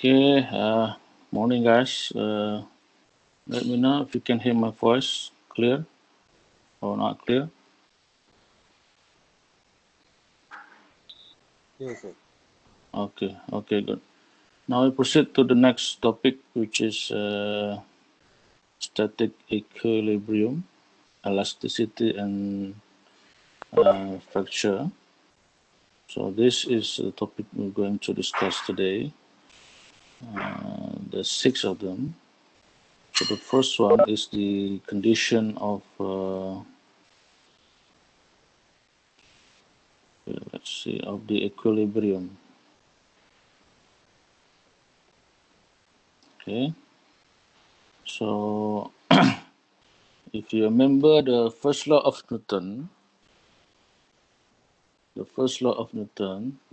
Okay, morning guys. Let me know if you can hear my voice clear or not clear. Yes, sir. Okay, good. Now we proceed to the next topic, which is static equilibrium, elasticity, and fracture. So this is the topic we're going to discuss today. There's 6 of them. So the first one is the condition of let's see, of the equilibrium. Okay, so if you remember the first law of Newton,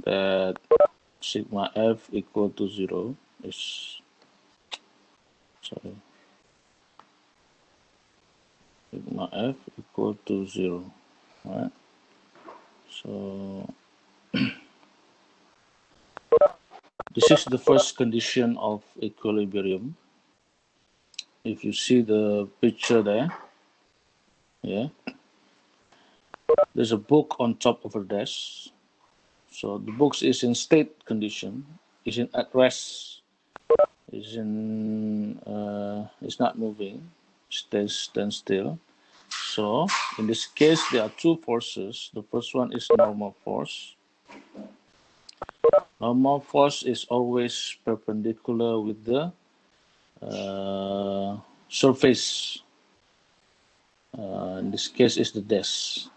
that sigma f equal to 0 is, sorry, sigma f equal to 0, right? So this is the first condition of equilibrium. If you see the picture there, yeah, there's a book on top of a desk. So the book is in state condition, is in at rest, is in it's not moving, stands still. So in this case, there are two forces. The first one is normal force. Normal force is always perpendicular with the surface. In this case, is the desk.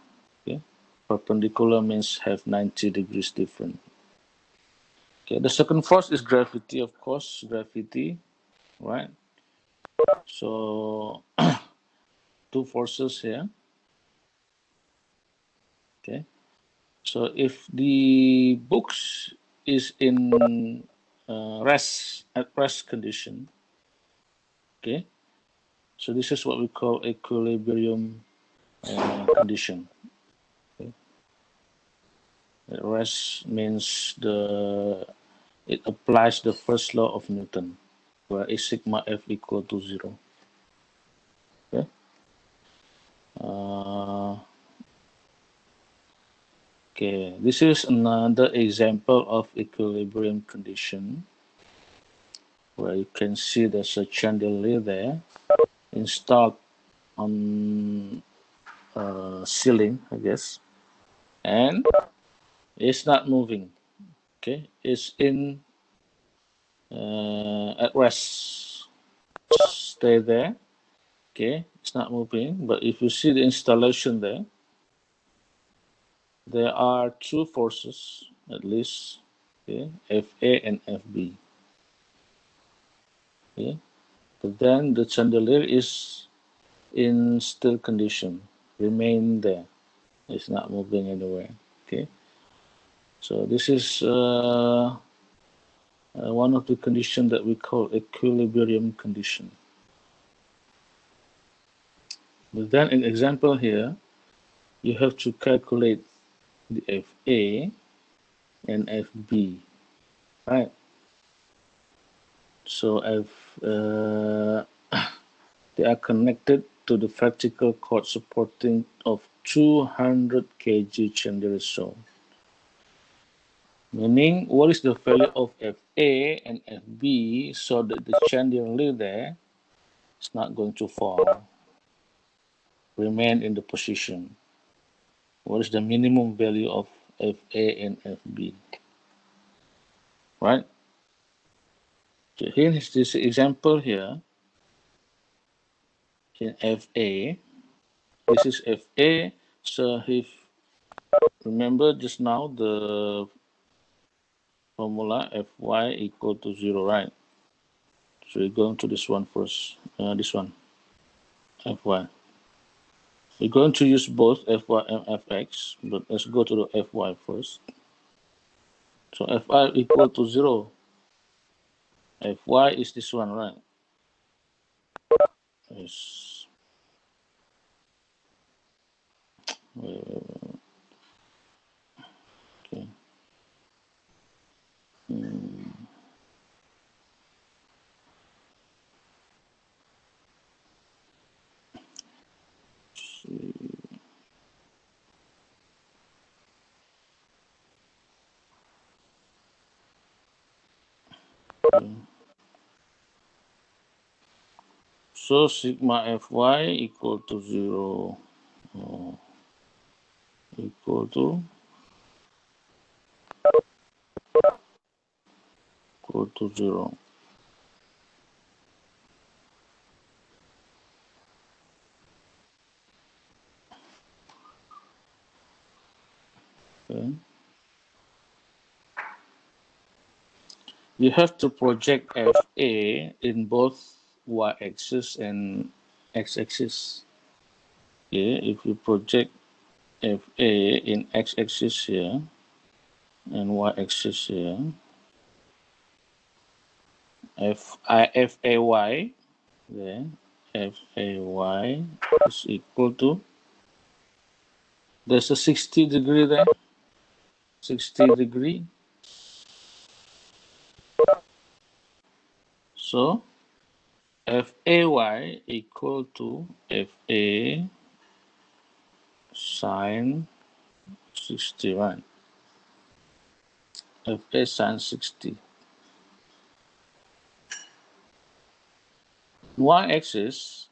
Okay, perpendicular means have 90 degrees different. Okay, the second force is gravity, of course, gravity, right? So two forces here. Okay, so if the books is in at rest condition, okay, so this is what we call equilibrium condition. Okay? At rest means it applies the first law of Newton, where a sigma f equal to 0. Okay. Okay, this is another example of equilibrium condition, where you can see there's a chandelier there installed on ceiling, I guess, and it's not moving. Okay, it's in at rest, stay there. Okay, it's not moving, but if you see the installation there are two forces at least, okay, Fa and Fb. Okay, but then the chandelier is in still condition, remain there. It's not moving anywhere. Okay, so this is one of the conditions that we call equilibrium condition. But then in example here, you have to calculate the Fa and Fb, right? So they are connected to the vertical cord supporting of 200 kg chandelier zone. Meaning, what is the value of Fa and Fb so that the chandelier there is not going to fall, remain in the position. What is the minimum value of Fa and Fb? Right? So here is this example here in Fa. This is Fa. So if remember just now the formula Fy equal to 0, right? So we're going to this one first. This one, Fy. We're going to use both Fy and Fx, but let's go to the Fy first. So Fy equal to 0. Fy is this one, right? Yes. Okay. So sigma Fy equal to 0. Equal to 0. Okay. You have to project Fa in both y-axis and x-axis. Okay, if you project Fa in x-axis here and y-axis here, Fay, then Fay is equal to, there's a 60 degree there, 60 degree. So Fay equal to Fa sine 60, right? Fa sine 60. Y-axis,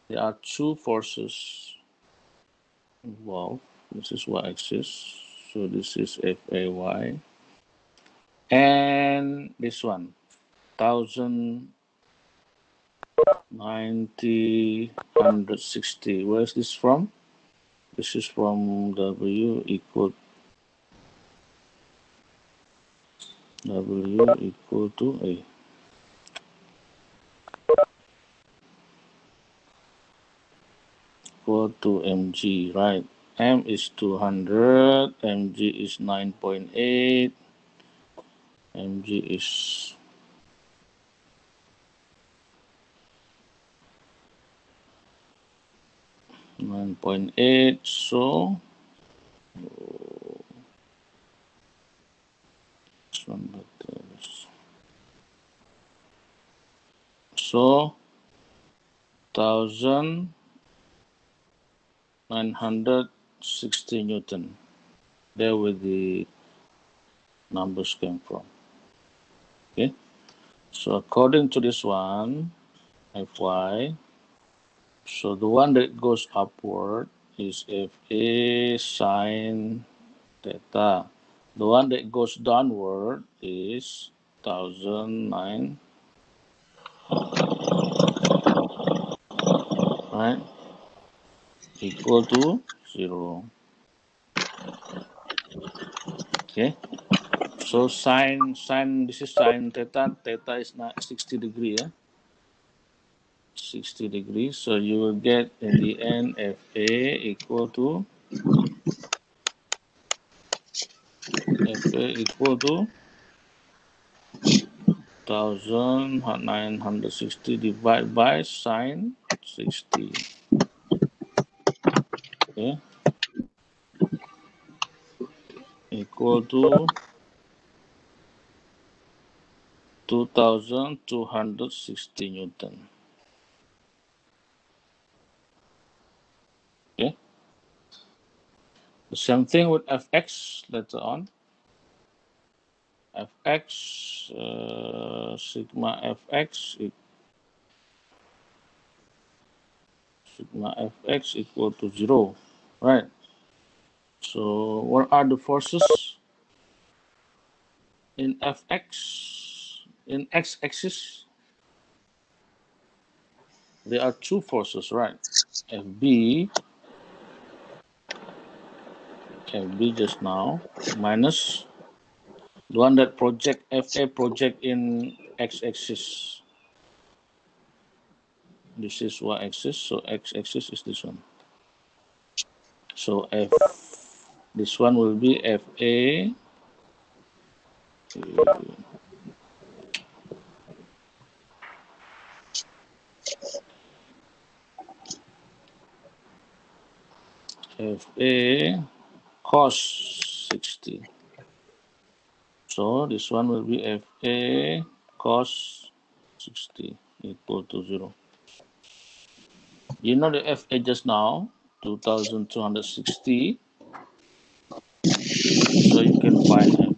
there are two forces involved. This is y-axis, so this is Fay, and this one, 1090, 160. Where is this from? This is from W equal to A. Equal to mg, right? M is 200, mg is 9.8, mg is 9.8, so so 1960 Newton. There where the numbers came from. Okay, so according to this one, Fy, so the one that goes upward is Fa sine theta. The one that goes downward is 1009, right? Equal to 0. Okay. So sine, this is sine theta. Theta is not 60 degree, yeah? 60 degrees. So you will get in the end Fa equal to 1960 divided by sine 60. Okay. Equal to 2260 Newton. Okay. The same thing with Fx later on. Fx, sigma Fx equal to 0, right? So what are the forces in Fx? In x-axis, there are two forces, right? Fb just now minus the one that Fa project in x-axis. This is y-axis, so x-axis is this one. So this one will be Fa Fa cos 60. So this one will be Fa cos 60 equal to 0. You know the FA just now, 2260. So you can find FB.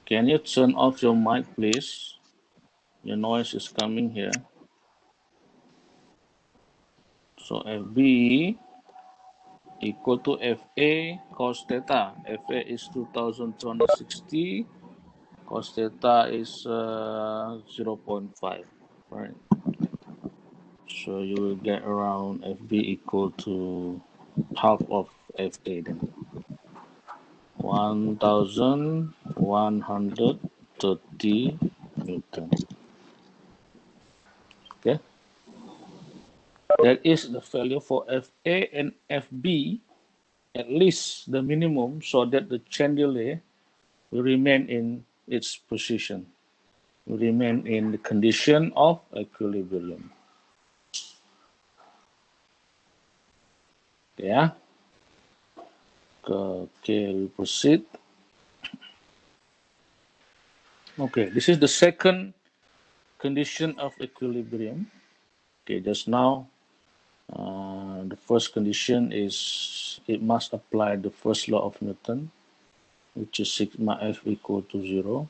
Can you turn off your mic, please? Your noise is coming here. So FB equal to FA cos theta. FA is 2260. Cos theta is 0.5, right? So you will get around FB equal to half of FA then. 1130 Newton. Okay, that is the value for FA and FB, at least the minimum, so that the chain delay will remain in its position, will remain in the condition of equilibrium. Yeah. Okay, we proceed. Okay, this is the second condition of equilibrium. Okay, just now, the first condition is it must apply the first law of Newton, which is sigma F equal to 0.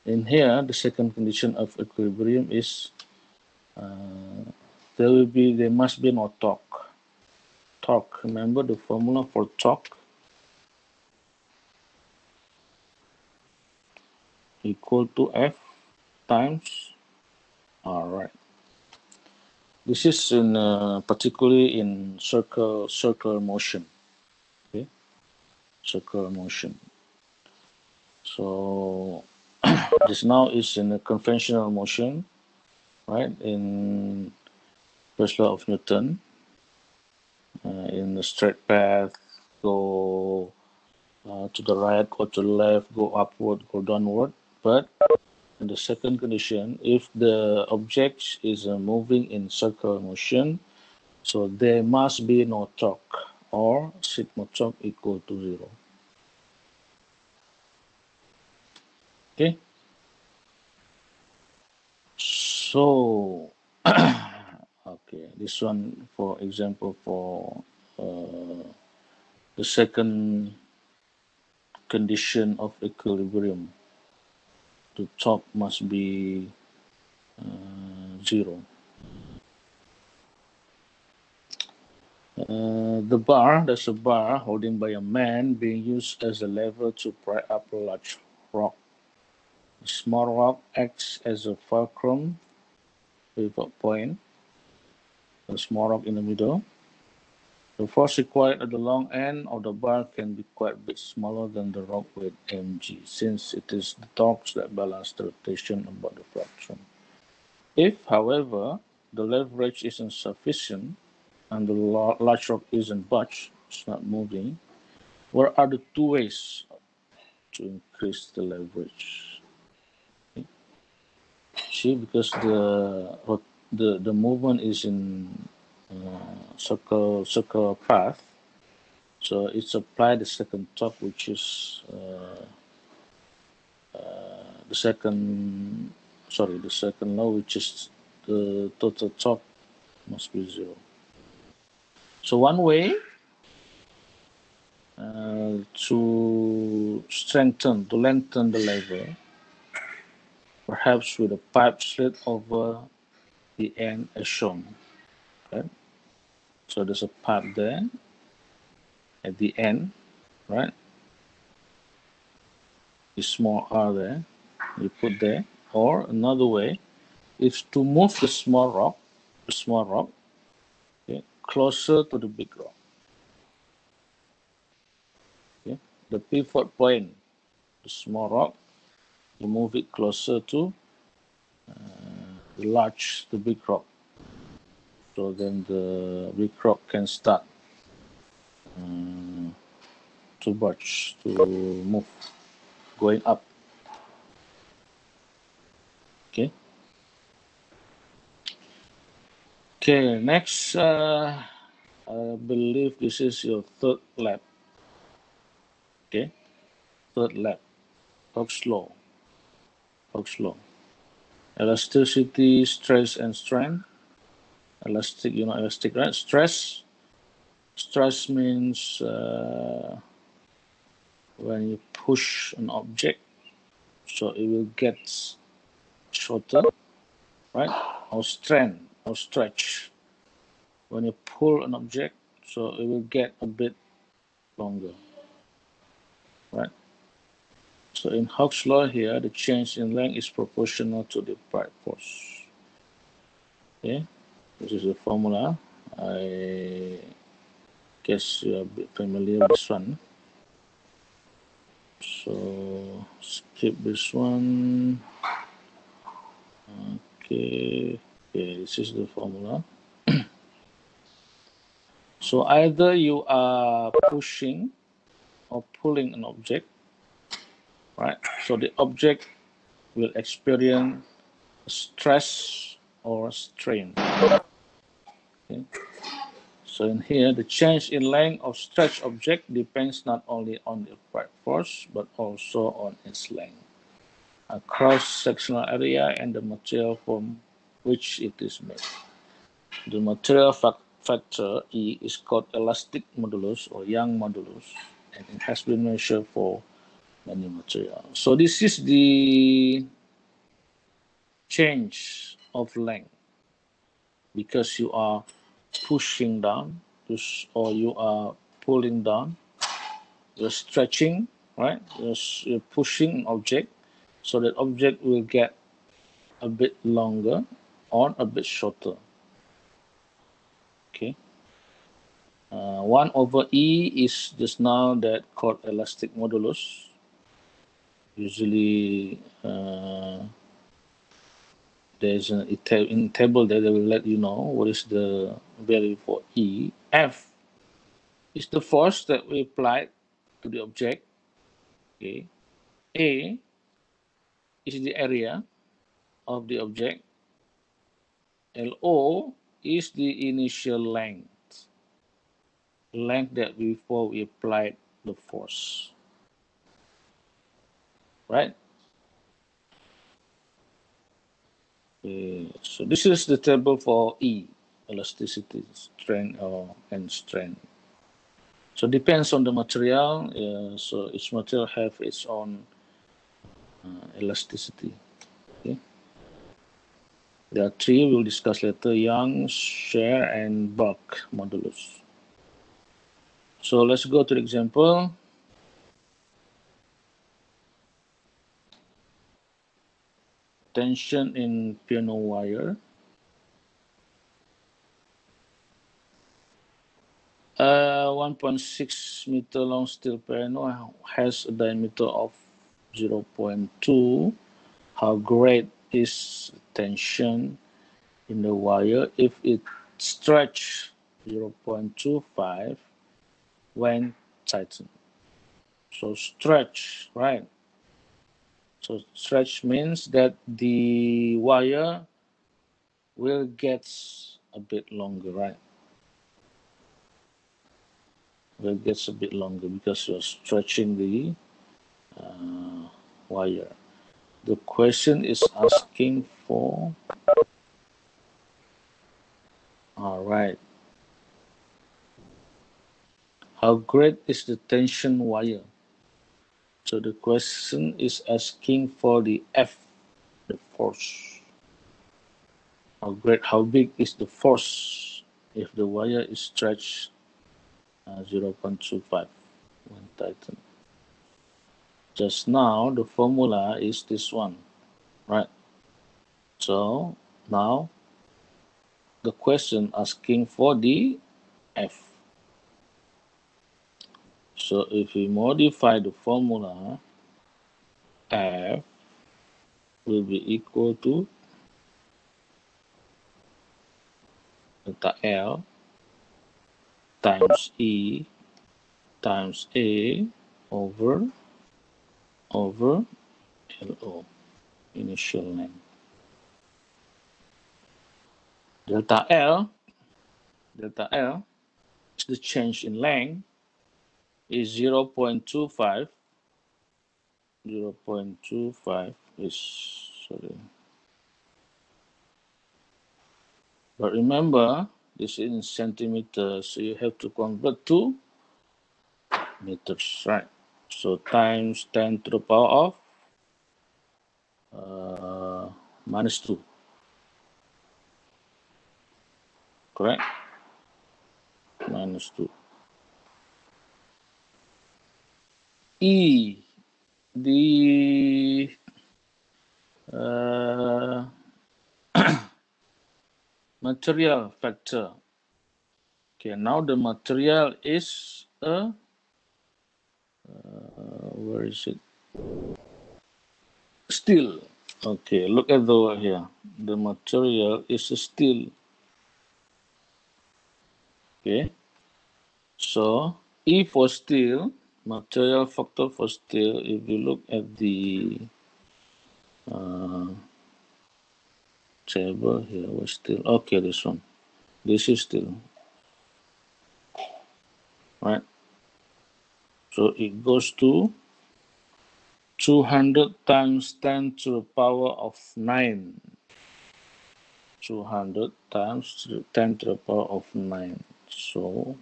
In here, the second condition of equilibrium is there must be no torque. Torque, remember the formula for torque? Equal to F times R, right? This is in particularly in circular motion. Okay, circular motion. So this now is in a conventional motion, right? In first law of Newton, in the straight path, go to the right, go to the left, go upward, go downward. But in the second condition, if the object is moving in circular motion, so there must be no torque, or sigma torque equal to 0. Okay. So, okay, this one, for example, for the second condition of equilibrium, the torque must be 0. There's a bar holding by a man being used as a lever to pry up a large rock. The small rock acts as a fulcrum pivot point, a small rock in the middle. The force required at the long end of the bar can be quite a bit smaller than the rock weight mg, since it is the torques that balance the rotation about the fracture. If, however, the leverage isn't sufficient and the large rock isn't budged, it's not moving, what are the two ways to increase the leverage? Okay. See, because the movement is in circle path, so it's applied the second torque, which is the second law, which is the total torque must be 0. So one way to lengthen the lever, perhaps with a pipe slit over the end as shown. Okay? So there's a pipe there at the end, right? The small r there, you put there. Or another way is to move the small rock, okay, closer to the big rock. Okay? The pivot point, the small rock, you move it closer to the big rock. So then the big rock can start to budge, to move, going up. Okay. Okay, next, I believe this is your third lab. Okay, third lab. Hooke's law. Hooke's law. Elasticity, stress, and strain. Elastic, you know elastic, right? Stress. Stress means when you push an object, so it will get shorter, right? Or strain or stretch. When you pull an object, so it will get a bit longer, right? So in Hooke's law here, the change in length is proportional to the applied force. Okay, this is the formula. I guess you are a bit familiar with this one. So skip this one. Okay, this is the formula. So either you are pushing or pulling an object, right? So the object will experience stress or strain. Okay. So in here, the change in length of stretched object depends not only on the applied force, but also on its length, a cross-sectional area, and the material from which it is made. The material factor E is called elastic modulus or Young modulus, and it has been measured for many materials. So this is the change of length because you are pushing down or you are pulling down, you're stretching, right? You're pushing an object, so that object will get a bit longer or a bit shorter. Okay. 1 over E is just now that called elastic modulus. Usually there's in table there, they will let you know what is the value for E. F is the force that we applied to the object. Okay. A is the area of the object. LO is the initial length that before we applied the force, right? Okay. So this is the table for E, elasticity, strain, and strain. So depends on the material. So each material have its own elasticity. Okay. There are three we'll discuss later: Young, shear, and bulk modulus. So let's go to the example. Tension in piano wire. 1.6 meter long steel piano has a diameter of 0.2. How great is tension in the wire if it stretch 0.25 when tightened? So stretch, right? So stretch means that the wire will get a bit longer, right? Will get a bit longer because you're stretching the wire. The question is asking for, all right, how great is the tension wire? So the question is asking for the F, the force. How big is the force if the wire is stretched 0.25 when tightened? Just now, the formula is this one, right? So now, the question asking for the F. So if we modify the formula, F will be equal to delta L times E times A over LO, initial length. Delta L is the change in length, is 0.25 0.25 is, sorry. But remember, this is in centimeters, so you have to convert to meters, right? So times 10 to the power of minus 2, correct? Minus 2. E, the material factor. Okay, now the material is a, where is it? Steel. Okay, look at the word here. The material is a steel. Okay, so E for steel, material factor for steel, if you look at the table here, was steel. Okay, this one. This is steel. Right? So it goes to 200 times 10 to the power of 9. 200 times 10 to the power of 9. So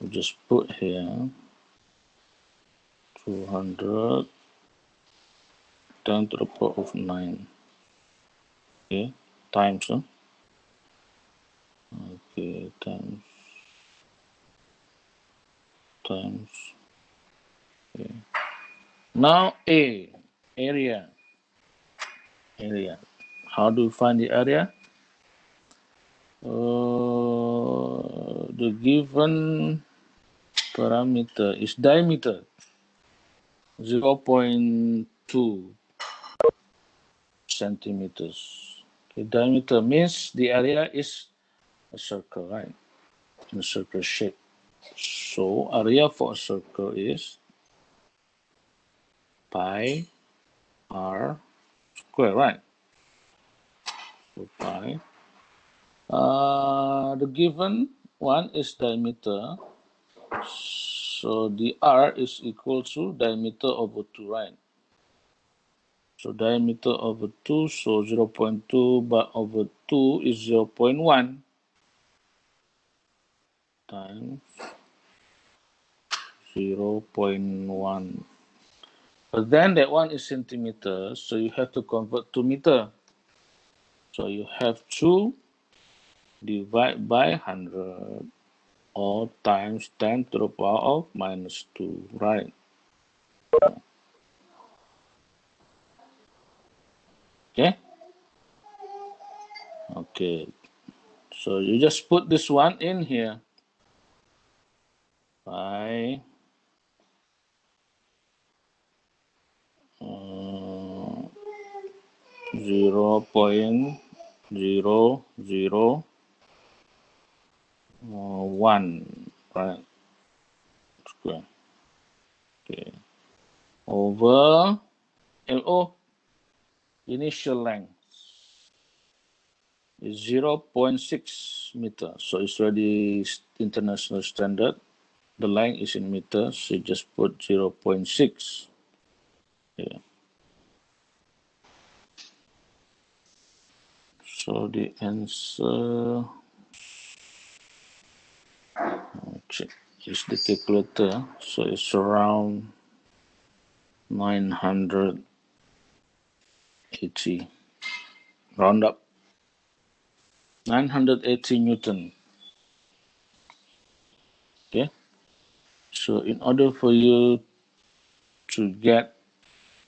we just put here 200 10 to the power of 9. Okay, times, huh? Okay, times. Okay. Now A, area. How do you find the area? The given parameter is diameter, 0.2 centimeters. Okay, diameter means the area is a circle, right? In a circle shape. So area for a circle is pi r square, right? So pi. The given one is diameter. So the r is equal to diameter over 2, right? So diameter over 2, so 0.2 but over 2 is 0.1 times 0.1. But then that one is centimeters, so you have to convert to meter. So you have to divide by 100 or times 10 to the power of minus 2, right? Okay? Okay. So you just put this one in here. By 0.0001, right? Square. Okay. Over LO, initial length is 0.6 meter. So it's already international standard. The length is in meters, so you just put 0.6. Yeah. So the answer, check, is the calculator. So it's around 980, round up, 980 Newton. Okay. So in order for you to get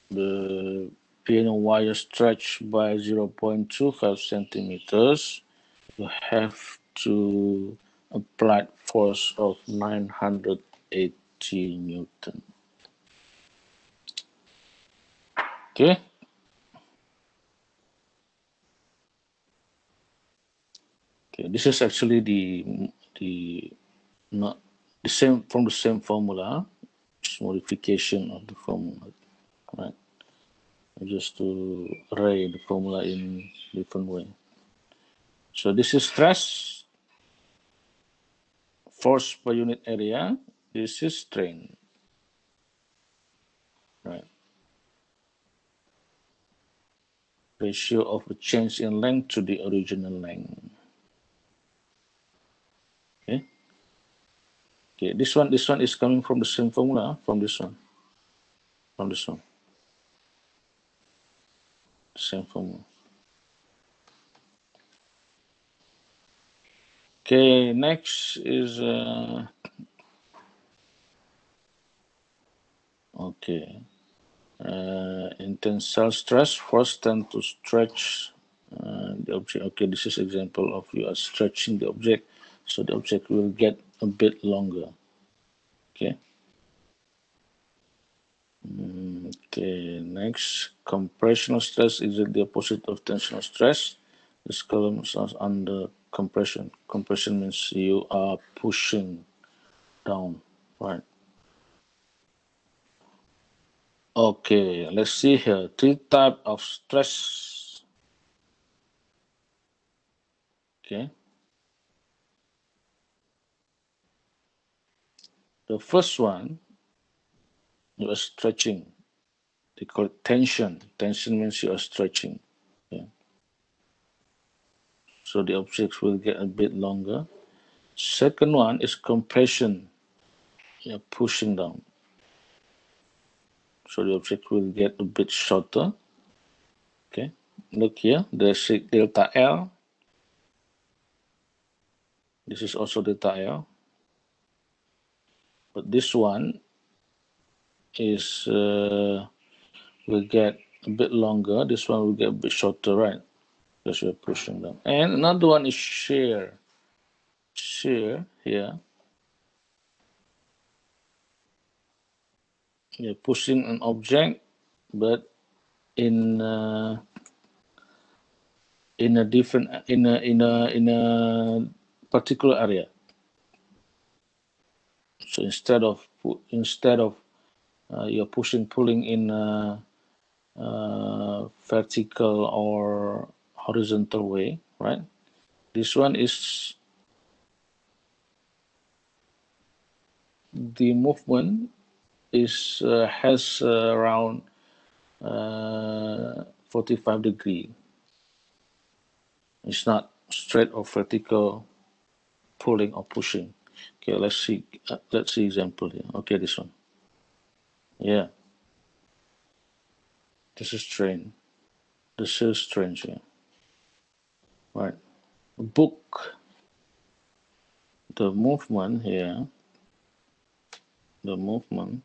the piano wire stretched by 0.25 centimeters, you have to apply force of 980 Newton. Okay. Okay. This is actually the not the same from the same formula, it's modification of the formula, right? Just to array the formula in different way. So this is stress, force per unit area. This is strain, right? ratio of a change in length to the original length. Okay. Okay, this one is coming from the same formula, from this one. Same formula. Okay, next is okay. In tensile stress, force tend to stretch the object. Okay, this is example of you are stretching the object, so the object will get a bit longer. Okay. Okay, next, compressional stress is the opposite of tensional stress. This column is under compression. Compression means you are pushing down, right? Okay, let's see here. Three types of stress. Okay. The first one, you are stretching. They call it tension. Tension means you are stretching. Okay. So the objects will get a bit longer. Second one is compression. You're pushing down. So the object will get a bit shorter. Okay. Look here, there's delta L. This is also delta L. But this one is will get a bit longer. This one will get a bit shorter, right? Because we're pushing down. And another one is shear. Shear here. You're pushing an object, but in a different in a particular area. So instead of you're pulling in vertical or horizontal way, right? This one is the movement is has around 45 degree. It's not straight or vertical pulling or pushing. Okay, let's see example here. Okay, this one. Yeah. This is strain. This is strain here. Right. Book. The movement here. The movement.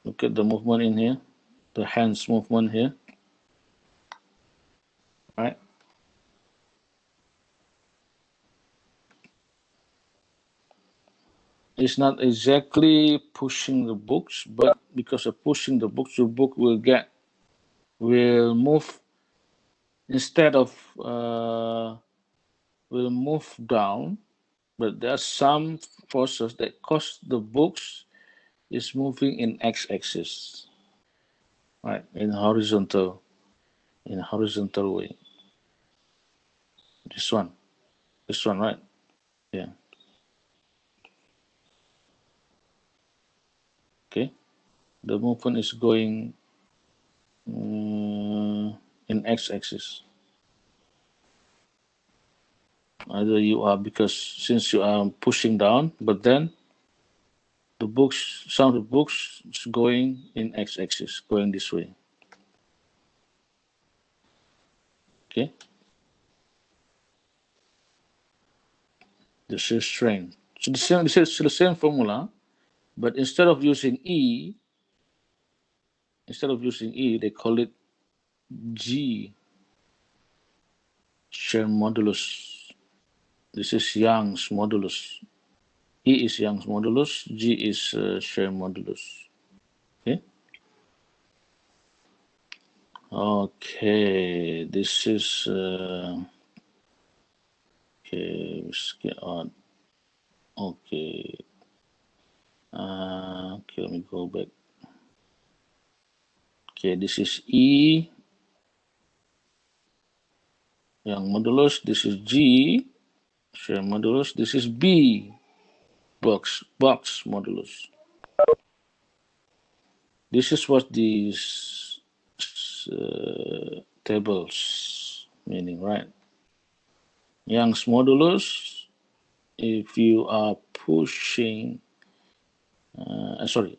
Look at the movement in here. The hands movement here. Right. It's not exactly pushing the books, but because of pushing the books, your book will move instead of will move down, but there are some forces that cause the books is moving in x-axis, right? In horizontal way. This one, right? Yeah. Okay. The movement is going in x-axis. Either you are, because since you are pushing down, but then the books, some of the books is going in x-axis, going this way. Okay. This is strain. So this is the same formula, but instead of using E, they call it G, shear modulus. This is Young's modulus. E is Young's modulus, G is shear modulus. Okay. Okay, this is okay. Let's get on. Okay. Okay, let me go back. Okay, this is E, Young modulus. This is G, shear modulus. This is B, box modulus. This is what these tables meaning, right? Young's modulus, if you are pushing,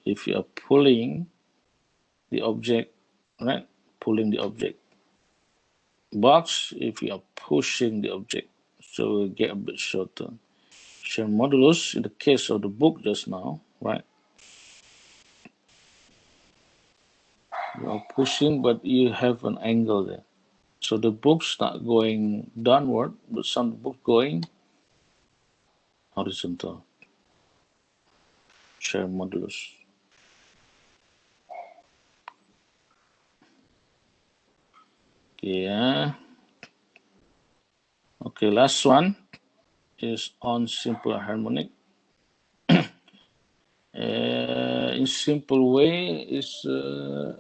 if you are pulling the object, right? Pulling the object. Box, if you are pushing the object. So we'll get a bit shorter. Shear modulus, in the case of the book just now, right? You are pushing, but you have an angle there. So the book's not going downward, but some book going horizontal. Shear modulus. Yeah. Okay, last one is on simple harmonic. In simple way is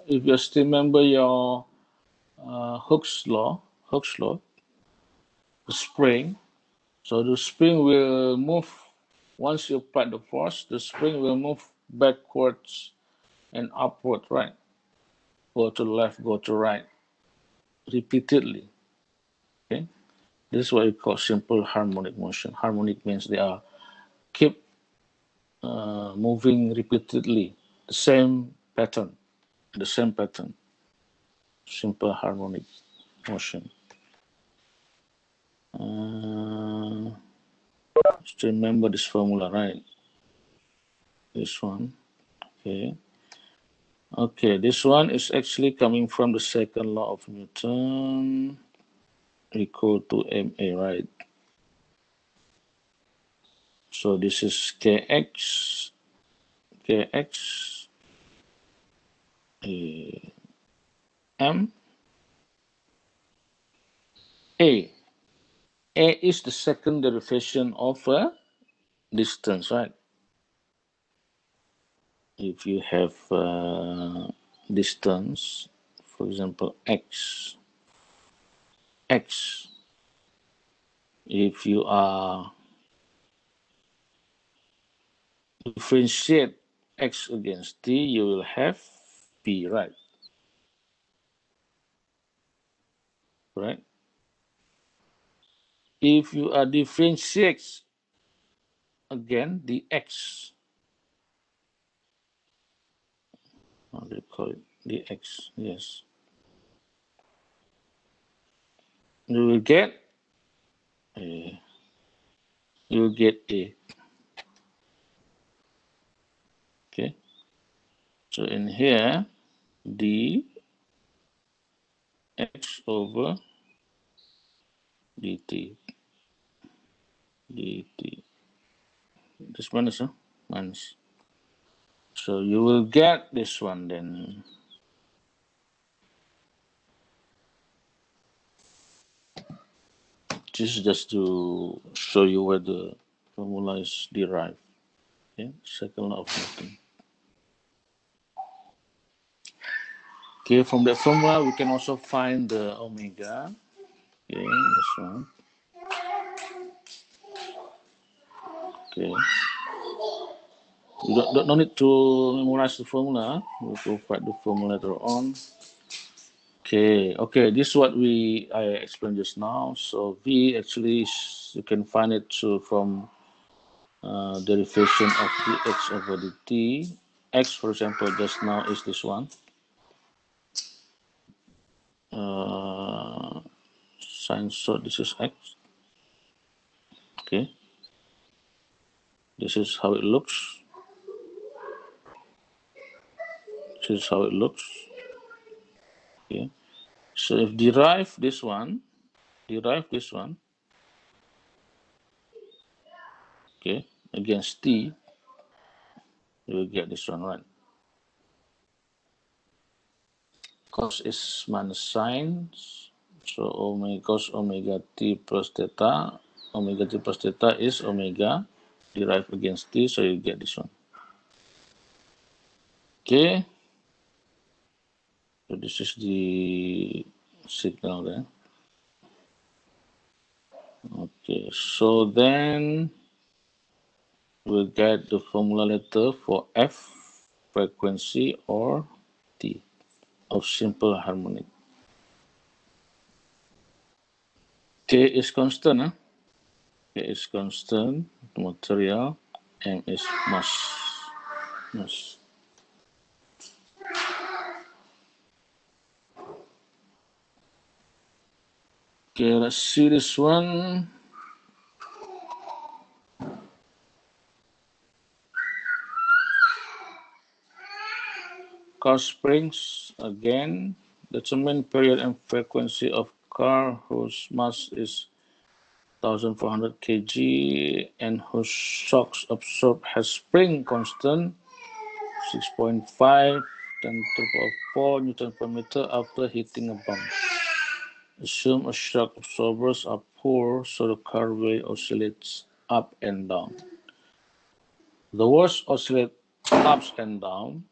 if you still remember your Hooke's law, the spring. So the spring will move once you apply the force. The spring will move backwards and upward, right? Go to the left, go to right, repeatedly. Okay, this is what we call simple harmonic motion. Harmonic means they are keep moving repeatedly, the same pattern. Simple harmonic motion. Just remember this formula, right? This one. Okay. Okay, this one is actually coming from the second law of Newton, equal to ma, right? So this is kx, m, a. A is the second derivation of a distance, right? If you have distance, for example, x, if you are differentiate x against t, you will have p, right? Right? If you are differentiate again the x, how do you call it? The x, yes. You will get a. You will get a. Okay. So in here, d x over dt. This minus, minus. So you will get this one then. This is just to show you where the formula is derived. Okay, second law of Newton. Okay, from the formula we can also find the omega. Okay, this one. Okay. You don't need to memorize the formula. We'll find the formula later on. Okay. This is what I explained just now. So V actually you can find it from derivation of dx over dt. X, for example, just now is this one. Sine, so this is x. Okay. This is how it looks. This is how it looks. Okay. So if derive this one, okay, against t, you will get this one, right? Cos is minus sine, so cos omega t plus theta, omega t plus theta is omega derived against t, so you get this one. Okay, so this is the signal there. Okay, so then we'll get the formula later for F, frequency, or T of simple harmonic. K is constant, huh? K is constant, material, M is mass. Mass. Okay, let's see this one. Car springs, again, determine period and frequency of car whose mass is 1400 kg and whose shocks absorbed has spring constant 6.5 10 to the power of 4 Newton per meter after hitting a bump. Assume a shock absorbers are poor so the car will oscillate up and down. The word oscillate ups and down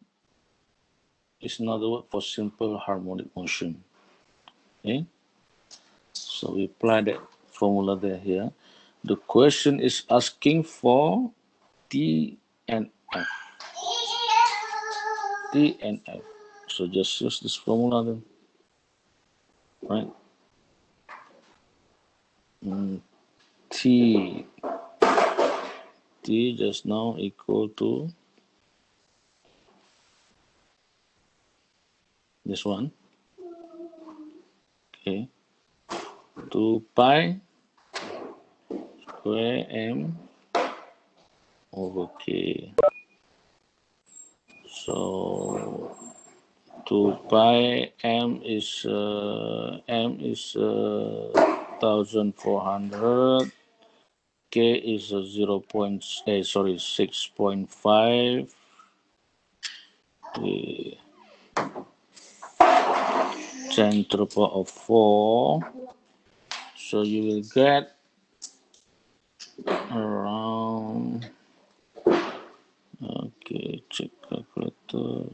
is another word for simple harmonic motion. Okay? So we apply that formula there here. The question is asking for T and F. T and F. So just use this formula then. Right? T just now equal to this one. Okay. 2 pi square M over K. So 2 pi M is 1400. K is 6.5. 10 to the power of 4. So you will get around, okay, check calculator,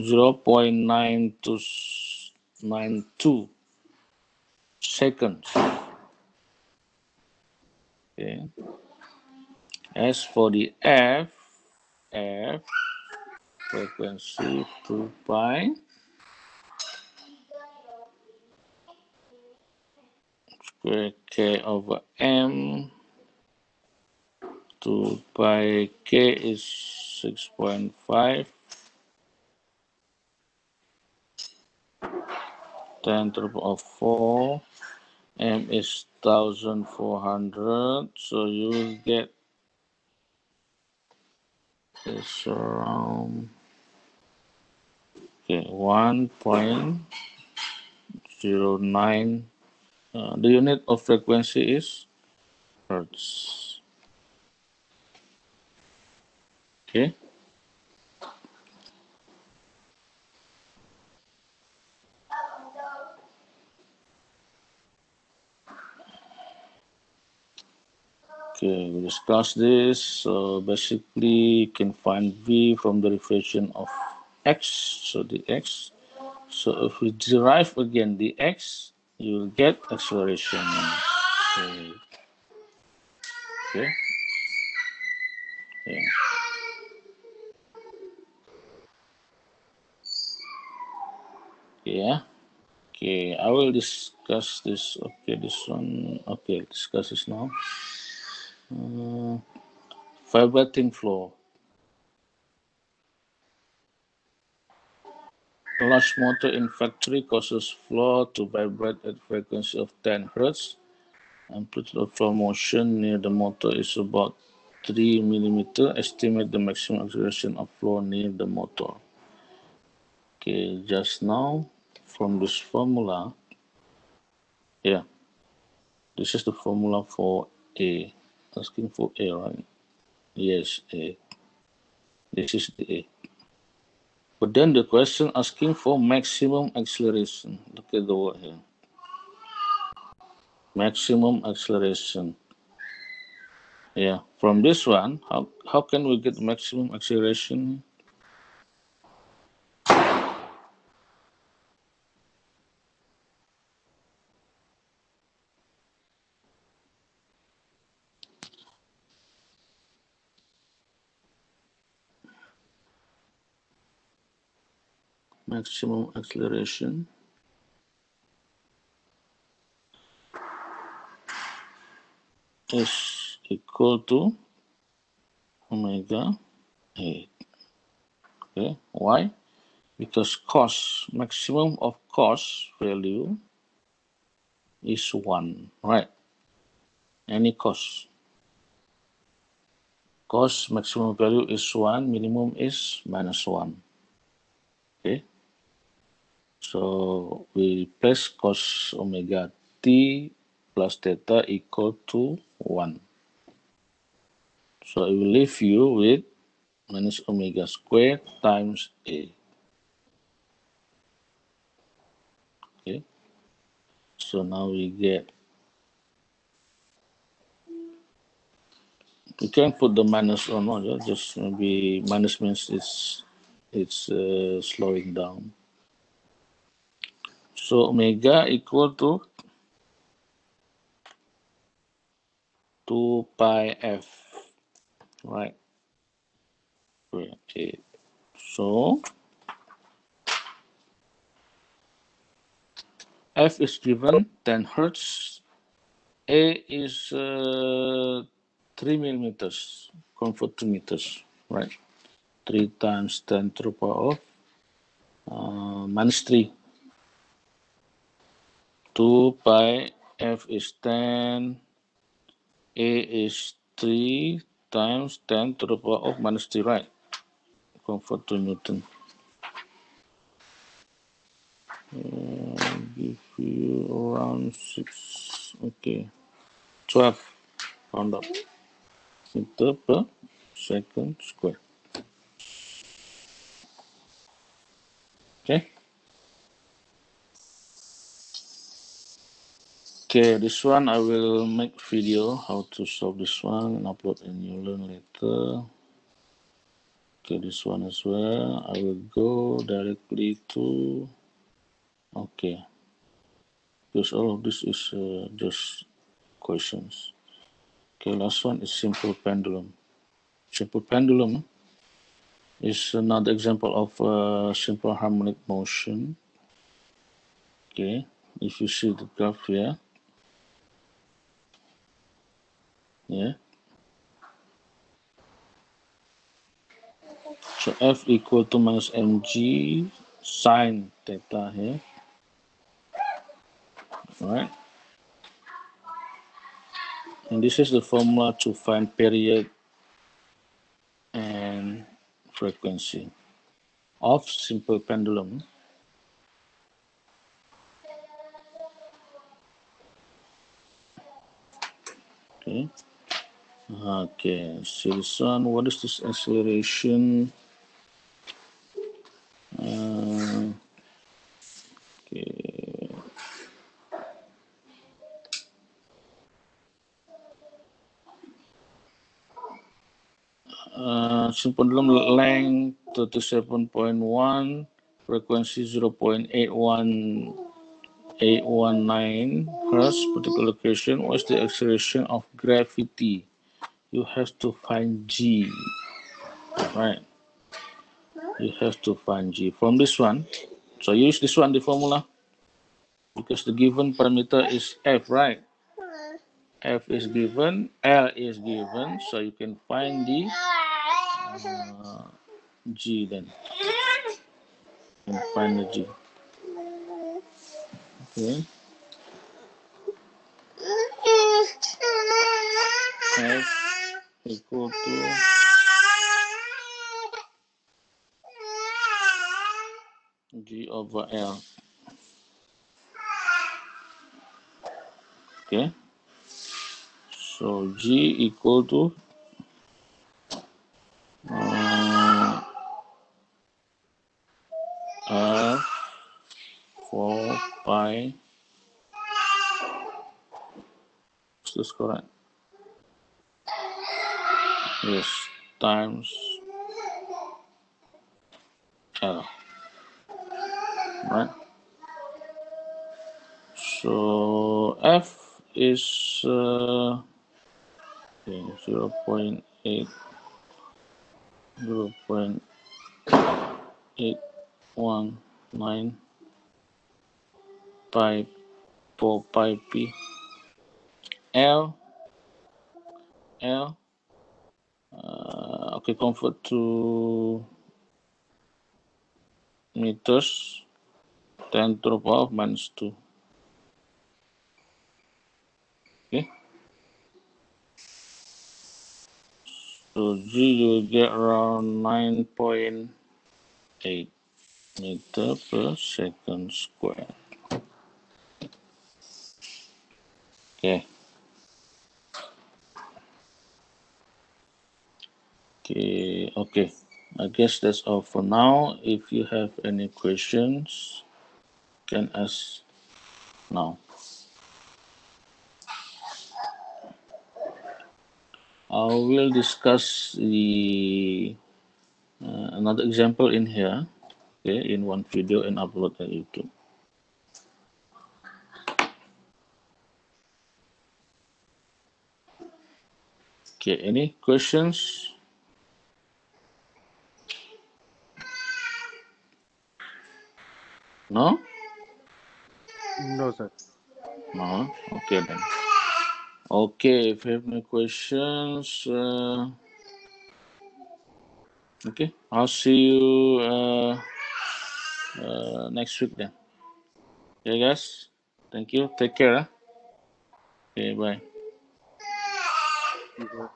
0.9292 seconds. Okay. As for the F frequency 2 pi square K over M. 2 pi K is 6.5. 10 to the power of 4. M is 1400. So you will get this around 1.09. The unit of frequency is hertz. Okay. Okay, we discussed this. So basically, you can find V from the derivation of X. So the X. So if we derive again the X, you will get acceleration. Okay. Okay. Yeah. Yeah. Okay, I will discuss this. Okay, this one. Okay, discuss this now. Vibrating floor. A large motor in factory causes floor to vibrate at frequency of 10 Hz. Amplitude of floor motion near the motor is about 3 mm. Estimate the maximum acceleration of floor near the motor. Okay, just now from this formula, yeah, this is the formula for A. Asking for A, right? Yes, A. This is the A. But then the question asking for maximum acceleration. Look at the word here. Maximum acceleration. Yeah, from this one, how can we get maximum acceleration? Maximum acceleration. is equal to omega 8. Okay, why? Because maximum of cos value is 1, right? Any cos. Cos maximum value is 1, minimum is -1. Okay. So we place cos omega t plus theta equal to 1. So it will leave you with minus omega squared times A. Okay. So now we get, you can put the minus or not, just maybe minus means it's slowing down. So omega equal to 2 pi f, right? Okay. So f is given 10 hertz. A is 3 millimeters, convert to meters, right? 3 times 10 to the power of -3. 2 pi f is 10. A is 3 times 10 to the power of -3, right? Convert to Newton. Give you around 6, okay, 12, round up, meter per second square. Okay. Okay, this one I will make video how to solve this one and upload and you learn later. Okay, this one as well. I will go directly to, okay, because all of this is just questions. Okay, last one is simple pendulum. Simple pendulum is another example of simple harmonic motion. Okay, if you see the graph here, yeah. So F equal to minus mg sine theta here, right? And this is the formula to find period and frequency of simple pendulum. Okay. Okay, see this one. What is this acceleration? Okay. Simple pendulum length 37.1, frequency 0.81819 hertz, particular location. What's the acceleration of gravity? You have to find G, right? You have to find G from this one. So use this one, the formula, because the given parameter is F, right? F is given, L is given, so you can find the G then. You can find the G. Okay. F equal to G over L. Okay. So G equal to F 4 pi. Is this correct? Yes. Times L. Right. So F is 0.8 0.819 pi 4 pi p. L L. Okay, convert to meters. 10 to the power of minus 2. Okay. So G, you will get around 9.8 meter per second square. Okay. Okay. I guess that's all for now. If you have any questions, you can ask now. I will discuss the another example in here, okay, in one video and upload at YouTube. Okay, any questions? No? No, sir. No? Okay then. Okay, if you have no questions, okay, I'll see you next week then. Okay, guys. Thank you. Take care. Okay, bye. Yes, sir.